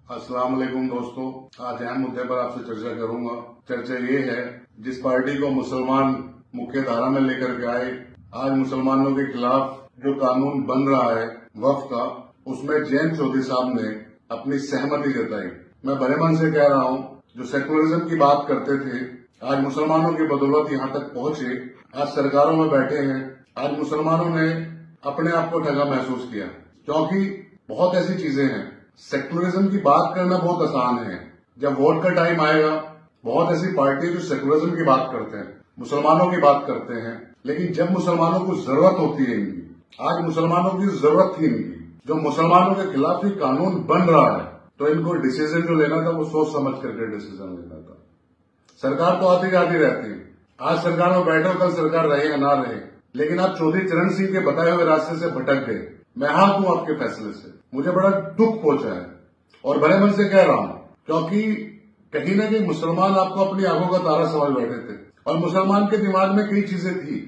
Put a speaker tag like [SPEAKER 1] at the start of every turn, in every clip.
[SPEAKER 1] अस्सलाम वालेकुम दोस्तों, आज अहम मुद्दे पर आपसे चर्चा करूंगा। चर्चा ये है, जिस पार्टी को मुसलमान मुख्य धारा में लेकर के आए, आज मुसलमानों के खिलाफ जो कानून बन रहा है वक्फ का, उसमें जैन चौधरी साहब ने अपनी सहमति जताई। मैं बड़े मन से कह रहा हूँ, जो सेकुलरिज्म की बात करते थे, आज मुसलमानों की बदौलत यहाँ तक पहुंचे, आज सरकारों में बैठे हैं। आज मुसलमानों ने अपने आप को ठगा महसूस किया, क्योंकि बहुत ऐसी चीजें हैं। सेकुलरिज्म की बात करना बहुत आसान है, जब वोट का टाइम आएगा बहुत ऐसी पार्टी जो सेकुलरिज्म की बात करते हैं, मुसलमानों की बात करते हैं, लेकिन जब मुसलमानों को जरूरत होती है इनकी, आज मुसलमानों की जरूरत थी इनकी, जो मुसलमानों के खिलाफ ही कानून बन रहा है, तो इनको डिसीजन जो लेना था वो सोच समझ करके डिसीजन लेना था। सरकार तो आती जाती रहती है, आज सरकार में बैठे हो, कल सरकार रहे या ना रहे, लेकिन आप चौधरी चरण सिंह के बताए हुए रास्ते से भटक गए। मैं हाथ हूं आपके फैसले से, मुझे बड़ा दुख पहुंचा है और बड़े मन से कह रहा हूं, क्योंकि कहीं न कहीं मुसलमान आपको अपनी आंखों का तारा समझ बैठे थे और मुसलमान के दिमाग में कई चीजें थी।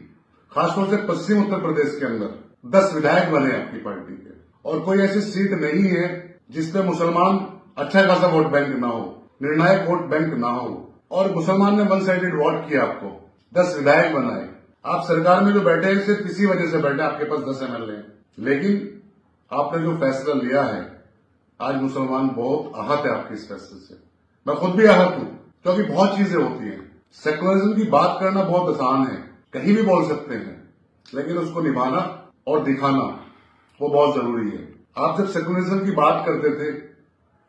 [SPEAKER 1] खासतौर से पश्चिम उत्तर प्रदेश के अंदर 10 विधायक बने आपकी पार्टी के, और कोई ऐसी सीट नहीं है जिसपे मुसलमान अच्छा खासा वोट बैंक ना हो, निर्णायक वोट बैंक ना हो, और मुसलमान ने वन साइडेड वोट किया, आपको 10 विधायक बनाए। आप सरकार में जो बैठे हैं सिर्फ इसी वजह से बैठे, आपके पास 10 MLA हैं, लेकिन आपने जो फैसला लिया है, आज मुसलमान बहुत आहत है आपके इस फैसले से। मैं खुद भी आहत हूं, क्योंकि बहुत चीजें होती हैं। सेकुलरिज्म की बात करना बहुत आसान है, कहीं भी बोल सकते हैं, लेकिन उसको निभाना और दिखाना वो बहुत जरूरी है। आप जब सेकुलरिज्म की बात करते थे,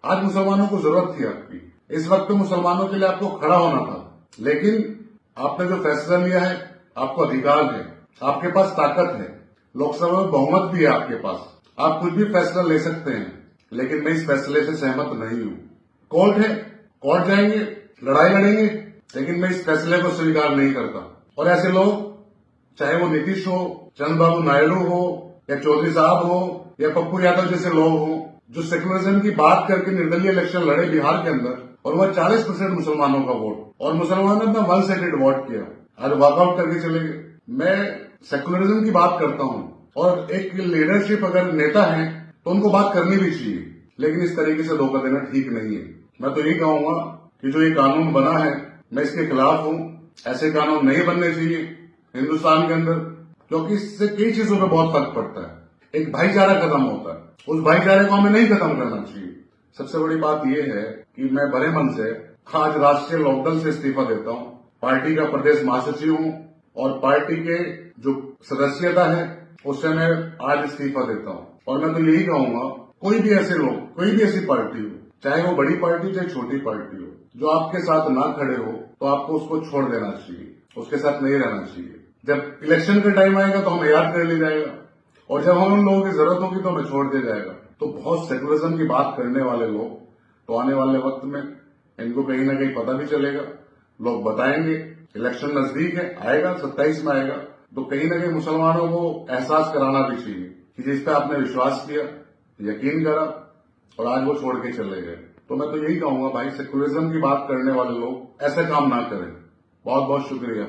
[SPEAKER 1] आज मुसलमानों को जरूरत थी आपकी, इस वक्त मुसलमानों के लिए आपको खड़ा होना था, लेकिन आपने जो फैसला लिया है, आपको अधिकार है, आपके पास ताकत है, लोकसभा में बहुमत भी है आपके पास, आप कुछ भी फैसला ले सकते हैं, लेकिन मैं इस फैसले से सहमत नहीं हूं। कोर्ट है, कोर्ट जाएंगे, लड़ाई लड़ेंगे, लेकिन मैं इस फैसले को स्वीकार नहीं करता। और ऐसे लोग, चाहे वो नीतीश हो, चंद्रबाबू नायडू हो, या चौधरी साहब हो, या पप्पू यादव जैसे लोग हो, जो सेकुलरिज्म की बात करके निर्दलीय इलेक्शन लड़े बिहार के अंदर, और वह 40% मुसलमानों का वोट, और मुसलमानों ने अपना वन साइडेड वोट किया, आज वॉकआउट करके चले गए। मैं सेकुलरिज्म की बात करता हूं, और एक लीडरशिप अगर नेता है तो उनको बात करनी भी चाहिए, लेकिन इस तरीके से धोखा देना ठीक नहीं है। मैं तो यही कहूंगा कि जो ये कानून बना है, मैं इसके खिलाफ हूं। ऐसे कानून नहीं बनने चाहिए हिंदुस्तान के अंदर, क्योंकि इससे कई चीजों पर बहुत फर्क पड़ता है। एक भाईचारा खत्म होता है, उस भाईचारे को हमें नहीं खत्म करना चाहिए। सबसे बड़ी बात यह है कि मैं बड़े मन से आज राष्ट्रीय लोकदल से इस्तीफा देता हूं, पार्टी का प्रदेश महासचिव हूं, और पार्टी के जो सदस्यता है उससे मैं आज इस्तीफा देता हूं। और मैं तो यही कहूंगा, कोई भी ऐसे लोग, कोई भी ऐसी पार्टी हो, चाहे वो बड़ी पार्टी चाहे छोटी पार्टी हो, जो आपके साथ ना खड़े हो, तो आपको उसको छोड़ देना चाहिए, उसके साथ नहीं रहना चाहिए। जब इलेक्शन का टाइम आएगा तो हमें याद कर लिया जाएगा, और जब हम उन लोगों की जरूरत होगी तो हमें छोड़ दिया जाएगा। तो बहुत सेकुलरिज्म की बात करने वाले लोग, तो आने वाले वक्त में इनको कहीं ना कहीं पता भी चलेगा, लोग बताएंगे। इलेक्शन नजदीक है, आएगा 27 में आएगा, तो कहीं ना कहीं मुसलमानों को एहसास कराना भी चाहिए कि जिस पे आपने विश्वास किया, यकीन करा, और आज वो छोड़ के चले गए। तो मैं तो यही कहूंगा भाई, सेकुलरिज्म की बात करने वाले लोग ऐसा काम ना करें। बहुत बहुत शुक्रिया।